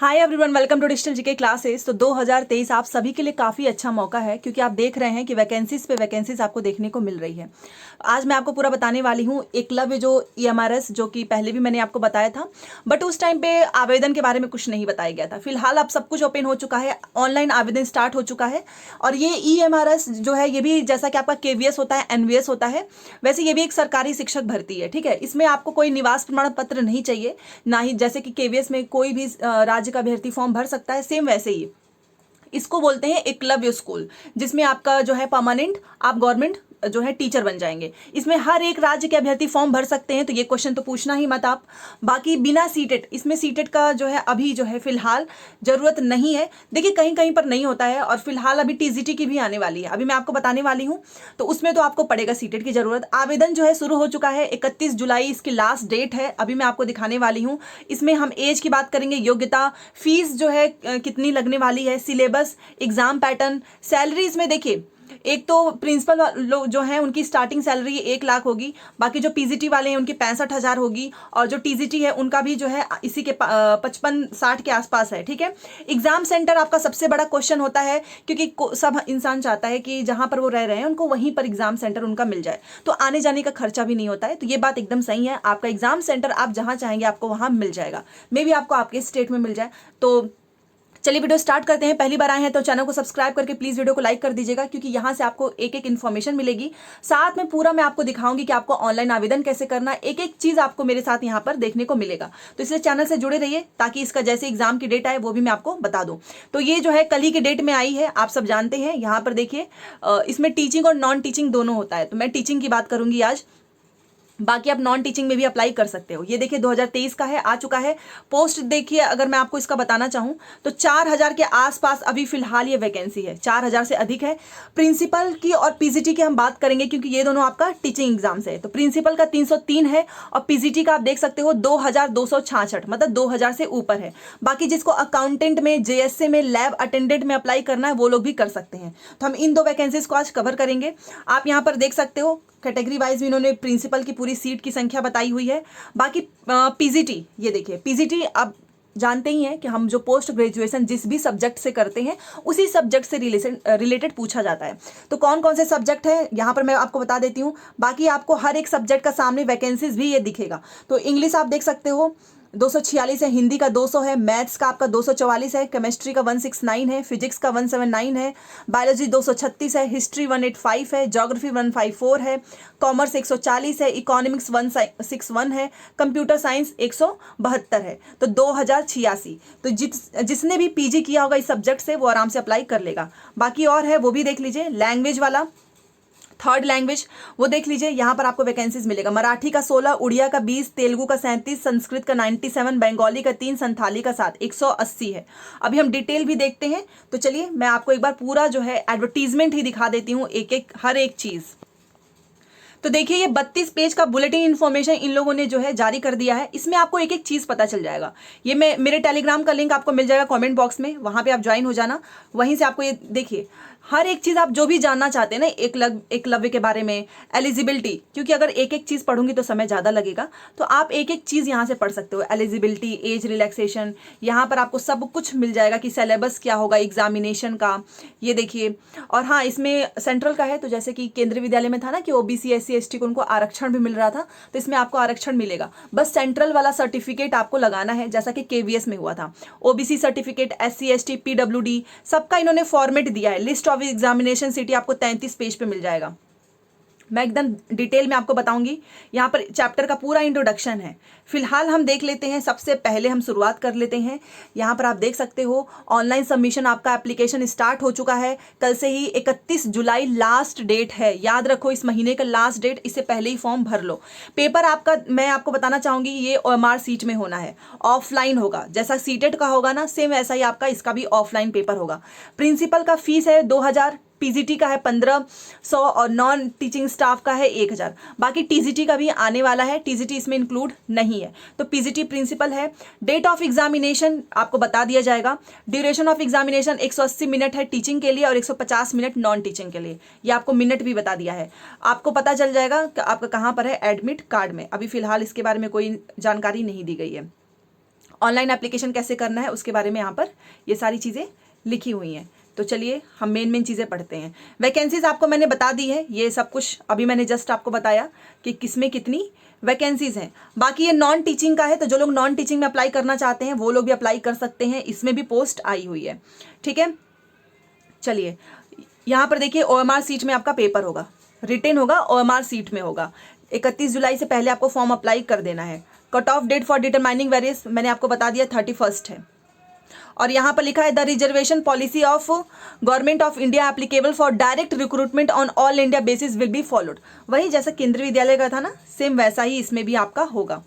Hi everyone, welcome to digital GK classes. तो 2023 आप सभी के लिए काफ़ी अच्छा मौका है क्योंकि आप देख रहे हैं कि वैकेंसीज पे वैकेंसीज आपको देखने को मिल रही है। आज मैं आपको पूरा बताने वाली हूँ। एकलव्य जो ईएमआरएस जो कि पहले भी मैंने आपको बताया था, बट उस टाइम पे आवेदन के बारे में कुछ नहीं बताया गया था। फिलहाल अब सब कुछ ओपन हो चुका है, ऑनलाइन आवेदन स्टार्ट हो चुका है। और ये ईएमआरएस जो है ये भी जैसा कि आपका केवीएस होता है, एनवीएस होता है, वैसे ये भी एक सरकारी शिक्षक भर्ती है। ठीक है, इसमें आपको कोई निवास प्रमाण पत्र नहीं चाहिए, ना ही जैसे कि केवीएस में कोई भी राज्य का अभ्यर्थी फॉर्म भर सकता है, सेम वैसे ही इसको बोलते हैं एकलव्य स्कूल, जिसमें आपका जो है परमानेंट आप गवर्नमेंट जो है टीचर बन जाएंगे। इसमें हर एक राज्य के अभ्यर्थी फॉर्म भर सकते हैं, तो ये क्वेश्चन तो पूछना ही मत आप। बाकी बिना सीटेट, इसमें सीटेट का जो है अभी जो है फिलहाल जरूरत नहीं है। देखिए कहीं कहीं पर नहीं होता है, और फिलहाल अभी टीजीटी की भी आने वाली है, अभी मैं आपको बताने वाली हूँ। तो उसमें तो आपको पड़ेगा सीटेट की जरूरत। आवेदन जो है शुरू हो चुका है, 31 जुलाई इसकी लास्ट डेट है। अभी मैं आपको दिखाने वाली हूँ। इसमें हम एज की बात करेंगे, योग्यता, फीस जो है कितनी लगने वाली है, सिलेबस, एग्जाम पैटर्न, सैलरीज में देखिए एक तो प्रिंसिपल लोग जो हैं उनकी स्टार्टिंग सैलरी 1 लाख होगी। बाकी जो पीजीटी वाले हैं उनकी 65,000 होगी, और जो टीजीटी है उनका भी जो है इसी के 55-60 के आसपास है। ठीक है, एग्जाम सेंटर आपका सबसे बड़ा क्वेश्चन होता है, क्योंकि सब इंसान चाहता है कि जहां पर वो रह रहे हैं उनको वहीं पर एग्जाम सेंटर उनका मिल जाए, तो आने जाने का खर्चा भी नहीं होता है। तो ये बात एकदम सही है, आपका एग्जाम सेंटर आप जहां चाहेंगे आपको वहां मिल जाएगा। मे भी आपको आपके स्टेट में मिल जाए। तो चलिए वीडियो स्टार्ट करते हैं। पहली बार आए हैं तो चैनल को सब्सक्राइब करके प्लीज वीडियो को लाइक कर दीजिएगा, क्योंकि यहाँ से आपको एक एक इन्फॉर्मेशन मिलेगी। साथ में पूरा मैं आपको दिखाऊंगी कि आपको ऑनलाइन आवेदन कैसे करना है, एक एक चीज आपको मेरे साथ यहाँ पर देखने को मिलेगा। तो इसलिए चैनल से जुड़े रहिए, ताकि इसका जैसे एग्जाम की डेट आए वो भी मैं आपको बता दूं। तो ये जो है कल ही की डेट में आई है, आप सब जानते हैं। यहाँ पर देखिए इसमें टीचिंग और नॉन टीचिंग दोनों होता है, तो मैं टीचिंग की बात करूंगी आज। बाकी आप नॉन टीचिंग में भी अप्लाई कर सकते हो। ये देखिए 2023 का है, आ चुका है। पोस्ट देखिए, अगर मैं आपको इसका बताना चाहूँ तो 4,000 के आसपास अभी फिलहाल ये वैकेंसी है, 4,000 से अधिक है। प्रिंसिपल की और पीजीटी की हम बात करेंगे, क्योंकि ये दोनों आपका टीचिंग एग्जाम से है। तो प्रिंसिपल का 303 है, और पीजीटी का आप देख सकते हो 2,266, मतलब 2,000 से ऊपर है। बाकी जिसको अकाउंटेंट में, जेएसए में, लैब अटेंडेंट में अप्लाई करना है वो लोग भी कर सकते हैं। तो हम इन दो वैकेंसीज को आज कवर करेंगे। आप यहाँ पर देख सकते हो कैटेगरी वाइज भी इन्होंने प्रिंसिपल की पूरी सीट की संख्या बताई हुई है। बाकी पीजीटी, ये देखिए पीजीटी आप जानते ही हैं कि हम जो पोस्ट ग्रेजुएशन जिस भी सब्जेक्ट से करते हैं उसी सब्जेक्ट से रिलेटेड पूछा जाता है। तो कौन कौन से सब्जेक्ट है यहाँ पर मैं आपको बता देती हूँ। बाकी आपको हर एक सब्जेक्ट का सामने वैकेंसीज भी ये दिखेगा। तो इंग्लिश आप देख सकते हो 246 है, हिंदी का 200 है, मैथ्स का आपका 244 है, केमिस्ट्री का 169 है, फिजिक्स का 179 है, बायोलॉजी 236 है, हिस्ट्री 185 है, ज्योग्राफी 154 है, कॉमर्स 140 है, इकोनॉमिक्स 161 है, कंप्यूटर साइंस 172 है। तो 2086। तो जिसने भी पीजी किया होगा इस सब्जेक्ट से वो आराम से अप्लाई कर लेगा। बाकी और है वो भी देख लीजिए। लैंग्वेज वाला, थर्ड लैंग्वेज, वो देख लीजिए। यहाँ पर आपको वैकेंसीज मिलेगा। मराठी का 16, उड़िया का 20, तेलुगु का 37, संस्कृत का 97, बंगाली का 3, संथाली का 7, 180 है। अभी हम डिटेल भी देखते हैं। तो चलिए मैं आपको एक बार पूरा जो है एडवर्टीजमेंट ही दिखा देती हूँ, एक एक हर एक चीज़। तो देखिए ये 32 पेज का बुलेटिन इन्फॉर्मेशन इन लोगों ने जो है जारी कर दिया है। इसमें आपको एक एक चीज पता चल जाएगा। ये मैं मेरे टेलीग्राम का लिंक आपको मिल जाएगा कमेंट बॉक्स में, वहां पे आप ज्वाइन हो जाना। वहीं से आपको ये देखिए हर एक चीज आप जो भी जानना चाहते हैं ना एकलव्य के बारे में, एलिजिबिलिटी, क्योंकि अगर एक एक चीज पढ़ूंगी तो समय ज्यादा लगेगा, तो आप एक एक चीज यहाँ से पढ़ सकते हो। एलिजिबिलिटी, एज रिलैक्सेशन, यहाँ पर आपको सब कुछ मिल जाएगा कि सिलेबस क्या होगा एग्जामिनेशन का, ये देखिए। और हाँ, इसमें सेंट्रल का है, तो जैसे कि केंद्रीय विद्यालय में था ना कि ओबीसी SC ST को उनको आरक्षण भी मिल रहा था, तो इसमें आपको आरक्षण मिलेगा। बस सेंट्रल वाला सर्टिफिकेट आपको लगाना है, जैसा कि केवीएस में हुआ था। OBC certificate, SC ST, PWD, सबका इन्होंने फॉर्मेट दिया है। लिस्ट ऑफ एग्जामिनेशन सिटी आपको 33 पेज पे मिल जाएगा। मैं एकदम डिटेल में आपको बताऊंगी। यहाँ पर चैप्टर का पूरा इंट्रोडक्शन है। फिलहाल हम देख लेते हैं, सबसे पहले हम शुरुआत कर लेते हैं। यहाँ पर आप देख सकते हो ऑनलाइन सबमिशन, आपका एप्लीकेशन स्टार्ट हो चुका है। कल से ही 31 जुलाई लास्ट डेट है, याद रखो इस महीने का लास्ट डेट, इससे पहले ही फॉर्म भर लो। पेपर आपका मैं आपको बताना चाहूंगी ये OMR सीट में होना है, ऑफलाइन होगा। जैसा सीटेट का होगा ना सेम वैसा ही आपका इसका भी ऑफलाइन पेपर होगा। प्रिंसिपल का फीस है 2,000, पीजीटी का है 1,500, और नॉन टीचिंग स्टाफ का है 1,000। बाकी टीजीटी का भी आने वाला है, टीजीटी इसमें इंक्लूड नहीं है। तो पीजीटी प्रिंसिपल है। डेट ऑफ एग्जामिनेशन आपको बता दिया जाएगा। ड्यूरेशन ऑफ एग्जामिनेशन 180 मिनट है टीचिंग के लिए, और 150 मिनट नॉन टीचिंग के लिए। ये आपको मिनट भी बता दिया है। आपको पता चल जाएगा कि आपका कहाँ पर है एडमिट कार्ड में। अभी फिलहाल इसके बारे में कोई जानकारी नहीं दी गई है। ऑनलाइन एप्लीकेशन कैसे करना है उसके बारे में यहाँ पर ये सारी चीज़ें लिखी हुई हैं। तो चलिए हम मेन चीज़ें पढ़ते हैं। वैकेंसीज आपको मैंने बता दी है, ये सब कुछ अभी मैंने जस्ट आपको बताया कि किसमें कितनी वैकेंसीज हैं। बाकी ये नॉन टीचिंग का है, तो जो लोग नॉन टीचिंग में अप्लाई करना चाहते हैं वो लोग भी अप्लाई कर सकते हैं, इसमें भी पोस्ट आई हुई है। ठीक है, चलिए यहाँ पर देखिए OMR सीट में आपका पेपर होगा, रिटेन होगा, OMR सीट में होगा। 31 जुलाई से पहले आपको फॉर्म अप्लाई कर देना है। Cut off date for determining various मैंने आपको बता दिया 31 है। और यहाँ पर लिखा है the reservation policy of government of India applicable for direct recruitment on all India basis will be followed. वही जैसा केंद्रीय विद्यालय का था ना, सेम वैसा ही इसमें भी आपका होगा।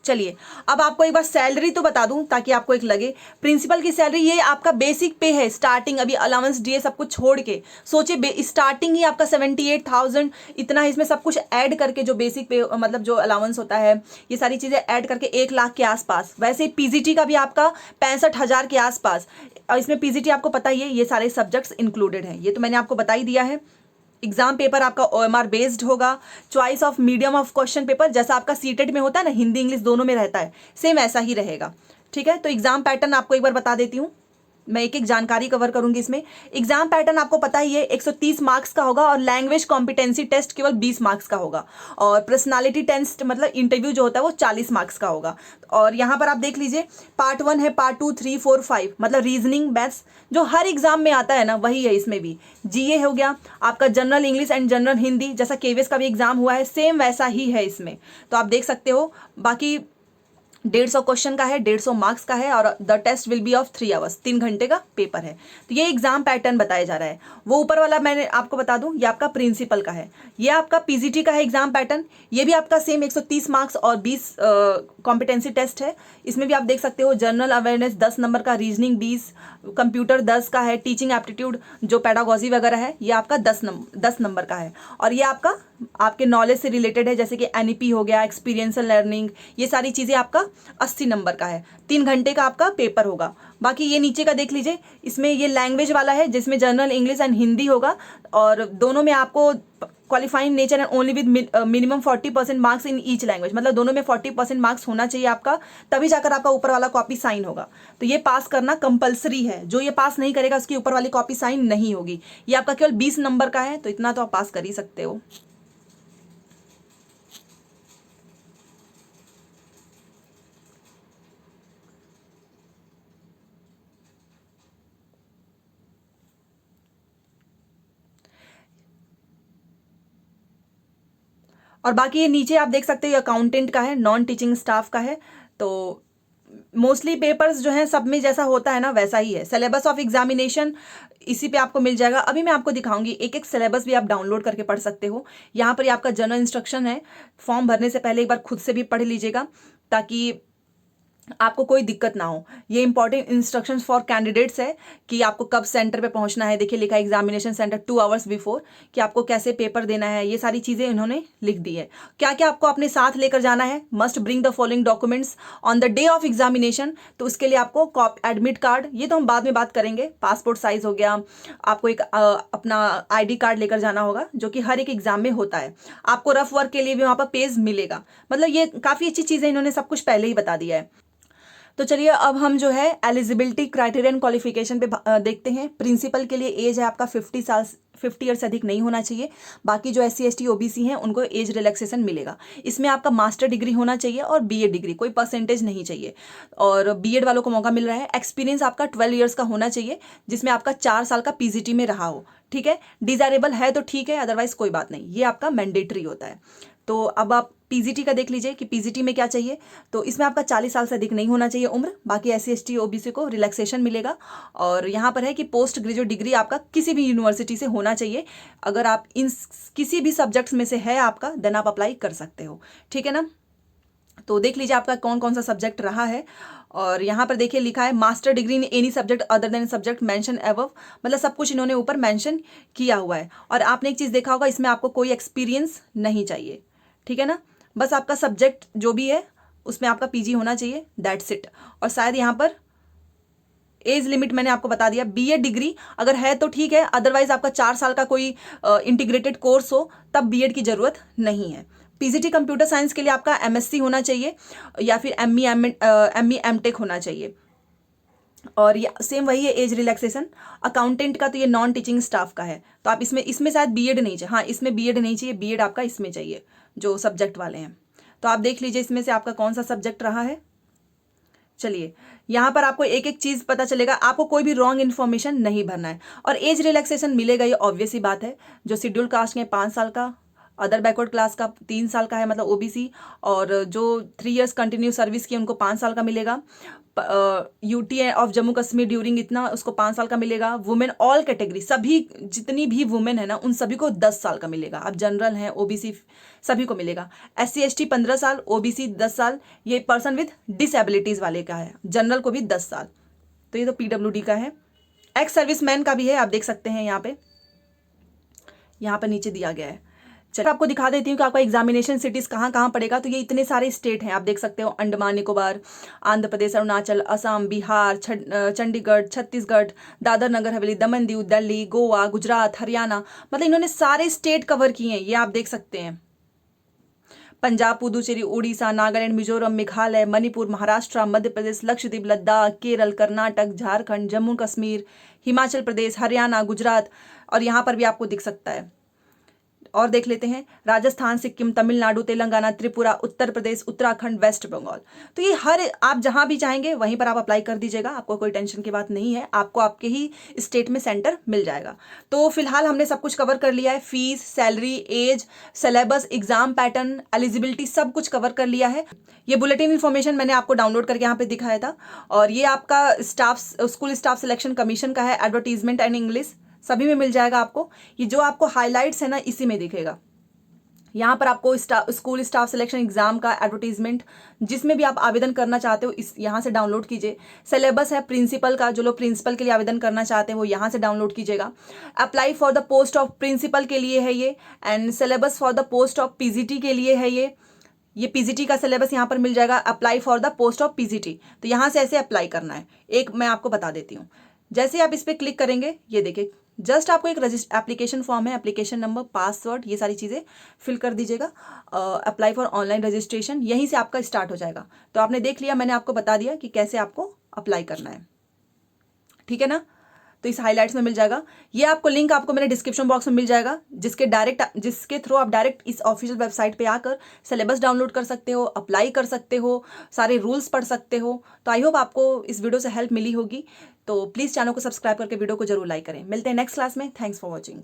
चलिए अब आपको एक बार सैलरी तो बता दूं ताकि आपको एक लगे। प्रिंसिपल की सैलरी ये आपका बेसिक पे है, स्टार्टिंग अभी अलाउंस डीए सब कुछ छोड़ के सोचिए स्टार्टिंग ही आपका 78,000 इतना है। इसमें सब कुछ ऐड करके जो बेसिक पे मतलब जो अलाउंस होता है ये सारी चीज़ें ऐड करके 1 लाख के आसपास। वैसे पीजीटी का भी आपका 65,000 के आसपास। और इसमें पीजीटी आपको पता ही है ये सारे सब्जेक्ट्स इंक्लूडेड हैं, ये तो मैंने आपको बता ही दिया है। एग्जाम पेपर आपका OMR बेस्ड होगा। Choice of medium of question paper जैसा आपका सीटेट में होता है ना, हिंदी इंग्लिश दोनों में रहता है, सेम ऐसा ही रहेगा। ठीक है, तो एग्जाम पैटर्न आपको एक बार बता देती हूँ, मैं एक एक जानकारी कवर करूंगी इसमें। एग्जाम पैटर्न आपको पता ही है 130 मार्क्स का होगा और लैंग्वेज कॉम्पिटेंसी टेस्ट केवल 20 मार्क्स का होगा और पर्सनालिटी टेस्ट मतलब इंटरव्यू जो होता है वो 40 मार्क्स का होगा। और यहाँ पर आप देख लीजिए पार्ट 1 है, पार्ट 2, 3, 4, 5 मतलब रीजनिंग मैथ्स जो हर एग्जाम में आता है ना वही है इसमें भी। जीए हो गया आपका, general English and general Hindi जैसा केवीएस का भी एग्जाम हुआ है सेम वैसा ही है इसमें, तो आप देख सकते हो। बाकी 150 क्वेश्चन का है, 150 मार्क्स का है और the test will be of 3 hours, 3 घंटे का पेपर है। तो ये एग्जाम पैटर्न बताया जा रहा है। वो ऊपर वाला मैंने आपको बता दूं ये आपका प्रिंसिपल का है, ये आपका पीजीटी का है एग्जाम पैटर्न। ये भी आपका सेम 130 मार्क्स और 20 कॉम्पिटेंसी टेस्ट है। इसमें भी आप देख सकते हो जनरल अवेयरनेस 10 नंबर का, रीजनिंग 20, कंप्यूटर 10 का है, टीचिंग एप्टीट्यूड जो पेडागोजी वगैरह है ये आपका 10 नंबर का है। और ये आपका आपके नॉलेज से रिलेटेड है जैसे कि एनईपी हो गया, एक्सपीरियंसल लर्निंग, ये सारी चीज़ें आपका 80 नंबर का है। 3 घंटे का आपका पेपर होगा। बाकी ये नीचे का देख लीजिए, इसमें ये लैंग्वेज वाला है जिसमें जनरल इंग्लिश एंड हिंदी होगा और दोनों में आपको qualifying nature and only with minimum 40% marks in each language, मतलब दोनों में 40% मार्क्स होना चाहिए आपका, तभी जाकर आपका ऊपर वाला कॉपी साइन होगा। तो ये पास करना कंपलसरी है, जो ये पास नहीं करेगा उसकी ऊपर वाली कॉपी साइन नहीं होगी। ये आपका केवल 20 नंबर का है, तो इतना तो आप पास कर ही सकते हो। और बाकी ये नीचे आप देख सकते हो अकाउंटेंट का है, नॉन टीचिंग स्टाफ का है। तो मोस्टली पेपर्स जो हैं सब में जैसा होता है ना वैसा ही है। सिलेबस ऑफ एग्जामिनेशन इसी पे आपको मिल जाएगा। अभी मैं आपको दिखाऊंगी एक एक सिलेबस भी आप डाउनलोड करके पढ़ सकते हो। यहाँ पर आपका जनरल इंस्ट्रक्शन है, फॉर्म भरने से पहले एक बार खुद से भी पढ़ लीजिएगा ताकि आपको कोई दिक्कत ना हो। ये इंपॉर्टेंट इंस्ट्रक्शंस फॉर कैंडिडेट्स है कि आपको कब सेंटर पे पहुंचना है। देखिए लिखा है एग्जामिनेशन सेंटर 2 आवर्स बिफोर, कि आपको कैसे पेपर देना है, ये सारी चीज़ें इन्होंने लिख दी है। क्या क्या आपको अपने साथ लेकर जाना है, must bring the following documents on the day of examination. तो उसके लिए आपको एडमिट कार्ड, ये तो हम बाद में बात करेंगे, पासपोर्ट साइज हो गया, आपको एक अपना ID कार्ड लेकर जाना होगा जो कि हर एक एग्जाम में होता है। आपको रफ वर्क के लिए भी वहाँ पर पेज मिलेगा। मतलब ये काफ़ी अच्छी चीज़ें इन्होंने सब कुछ पहले ही बता दिया है। तो चलिए अब हम जो है एलिजिबिलिटी क्राइटेरियन क्वालिफिकेशन पे देखते हैं। प्रिंसिपल के लिए एज है आपका 50 ईयर से अधिक नहीं होना चाहिए। बाकी जो SC ST OBC हैं उनको एज रिलैक्सेशन मिलेगा। इसमें आपका मास्टर डिग्री होना चाहिए और BA डिग्री, कोई परसेंटेज नहीं चाहिए। और BEd वालों को मौका मिल रहा है। एक्सपीरियंस आपका 12 ईयर्स का होना चाहिए जिसमें आपका 4 साल का PGT में रहा हो। ठीक है, डिजायरेबल है तो ठीक है, अदरवाइज कोई बात नहीं, ये आपका मैंडेटरी होता है। तो अब आप PGT का देख लीजिए कि PGT में क्या चाहिए। तो इसमें आपका 40 साल से अधिक नहीं होना चाहिए उम्र। बाकी SC ST OBC को रिलैक्सेशन मिलेगा। और यहाँ पर है कि पोस्ट ग्रेजुएट डिग्री आपका किसी भी यूनिवर्सिटी से होना चाहिए। अगर आप इन किसी भी सब्जेक्ट्स में से है आपका, देन आप अप्लाई कर सकते हो। ठीक है ना। तो देख लीजिए आपका कौन कौन सा सब्जेक्ट रहा है। और यहाँ पर देखिए लिखा है master degree in any subject other than subject mention above, मतलब सब कुछ इन्होंने ऊपर मेंशन किया हुआ है। और आपने एक चीज़ देखा होगा, इसमें आपको कोई एक्सपीरियंस नहीं चाहिए। ठीक है ना, बस आपका सब्जेक्ट जो भी है उसमें आपका PG होना चाहिए, दैट्स इट। और शायद यहाँ पर एज लिमिट मैंने आपको बता दिया। BA डिग्री अगर है तो ठीक है, अदरवाइज आपका 4 साल का कोई इंटीग्रेटेड कोर्स हो तब BEd की ज़रूरत नहीं है। पीजीटी कंप्यूटर साइंस के लिए आपका एमएससी होना चाहिए या फिर एमई एमटेक होना चाहिए। और ये सेम वही है एज रिलैक्सेशन। अकाउंटेंट का तो ये नॉन टीचिंग स्टाफ का है, तो आप इसमें शायद बीएड नहीं चाहिए। हाँ, इसमें बीएड नहीं चाहिए, बीएड आपका इसमें चाहिए जो सब्जेक्ट वाले हैं। तो आप देख लीजिए इसमें से आपका कौन सा सब्जेक्ट रहा है। चलिए, यहाँ पर आपको एक एक चीज़ पता चलेगा, आपको कोई भी रॉन्ग इन्फॉर्मेशन नहीं भरना है। और एज रिलैक्सेशन मिलेगा, ये ऑब्वियस ही बात है। जो शेड्यूल कास्ट के 5 साल का, अदर बैकवर्ड क्लास का 3 साल का है, मतलब ओबीसी, और जो 3 इयर्स कंटिन्यू सर्विस की उनको 5 साल का मिलेगा। UT of Jammu Kashmir during इतना, उसको 5 साल का मिलेगा। वुमेन ऑल कैटेगरी, सभी जितनी भी वुमेन है ना, उन सभी को 10 साल का मिलेगा। अब जनरल हैं, ओबीसी, सभी को मिलेगा। एससी एसटी 15 साल, ओबीसी 10 साल, ये पर्सन विद डिसेबिलिटीज वाले का है। जनरल को भी 10 साल। तो ये तो पीडब्ल्यूडी का है। एक्स सर्विसमैन का भी है, आप देख सकते हैं यहाँ पे नीचे दिया गया है। चलो आपको दिखा देती हूँ कि आपका एग्जामिनेशन सिटीज कहाँ कहाँ पड़ेगा। तो ये इतने सारे स्टेट हैं, आप देख सकते हो, अंडमान निकोबार, आंध्र प्रदेश, अरुणाचल, असम, बिहार, चंडीगढ़, छत्तीसगढ़, दादर नगर हवेली, दमन दीव, दिल्ली, गोवा, गुजरात, हरियाणा, मतलब इन्होंने सारे स्टेट कवर किए हैं, ये आप देख सकते हैं। पंजाब, पुदुचेरी, उड़ीसा, नागालैंड, मिजोरम, मेघालय, मणिपुर, महाराष्ट्र, मध्य प्रदेश, लक्षद्वीप, लद्दाख, केरल, कर्नाटक, झारखंड, जम्मू कश्मीर, हिमाचल प्रदेश, हरियाणा, गुजरात, और यहाँ पर भी आपको दिख सकता है। और देख लेते हैं, राजस्थान, सिक्किम, तमिलनाडु, तेलंगाना, त्रिपुरा, उत्तर प्रदेश, उत्तराखंड, वेस्ट बंगाल। तो ये हर, आप जहां भी चाहेंगे वहीं पर आप अप्लाई कर दीजिएगा, आपको कोई टेंशन की बात नहीं है, आपको आपके ही स्टेट में सेंटर मिल जाएगा। तो फिलहाल हमने सब कुछ कवर कर लिया है, fees, salary, age, syllabus, exam pattern, eligibility, सब कुछ कवर कर लिया है। ये बुलेटिन इन्फॉर्मेशन मैंने आपको डाउनलोड करके यहाँ पे दिखाया था। और ये आपका स्कूल स्टाफ सिलेक्शन कमीशन का है, एडवर्टीजमेंट एंड इंग्लिश, सभी में मिल जाएगा आपको। ये जो आपको हाइलाइट्स है ना, इसी में दिखेगा। यहाँ पर आपको स्कूल स्टाफ सिलेक्शन एग्जाम का एडवर्टीजमेंट, जिसमें भी आप आवेदन करना चाहते हो, इस यहाँ से डाउनलोड कीजिए। सिलेबस है प्रिंसिपल का, जो लोग प्रिंसिपल के लिए आवेदन करना चाहते हैं वो यहाँ से डाउनलोड कीजिएगा। Apply for the post of principal के लिए है ये, and syllabus for the post of PGT के लिए है ये पीजीटी का सिलेबस यहाँ पर मिल जाएगा। Apply for the post of PGT, तो यहाँ से ऐसे अप्लाई करना है। एक मैं आपको बता देती हूँ, जैसे आप इस पर क्लिक करेंगे, ये देखिए, जस्ट आपको एक एप्लीकेशन फॉर्म है, एप्लीकेशन नंबर, पासवर्ड, ये सारी चीज़ें फिल कर दीजिएगा। अप्लाई फॉर ऑनलाइन रजिस्ट्रेशन, यहीं से आपका स्टार्ट हो जाएगा। तो आपने देख लिया, मैंने आपको बता दिया कि कैसे आपको अप्लाई करना है, ठीक है ना। तो इस हाइलाइट्स में मिल जाएगा। ये आपको लिंक आपको मेरे डिस्क्रिप्शन बॉक्स में मिल जाएगा, जिसके थ्रू आप डायरेक्ट इस ऑफिशियल वेबसाइट पे आकर सिलेबस डाउनलोड कर सकते हो, अप्लाई कर सकते हो, सारे रूल्स पढ़ सकते हो। तो आई होप आपको इस वीडियो से हेल्प मिली होगी। तो प्लीज़ चैनल को सब्सक्राइब करके वीडियो को जरूर लाइक करें। मिलते हैं नेक्स्ट क्लास में। Thanks for watching.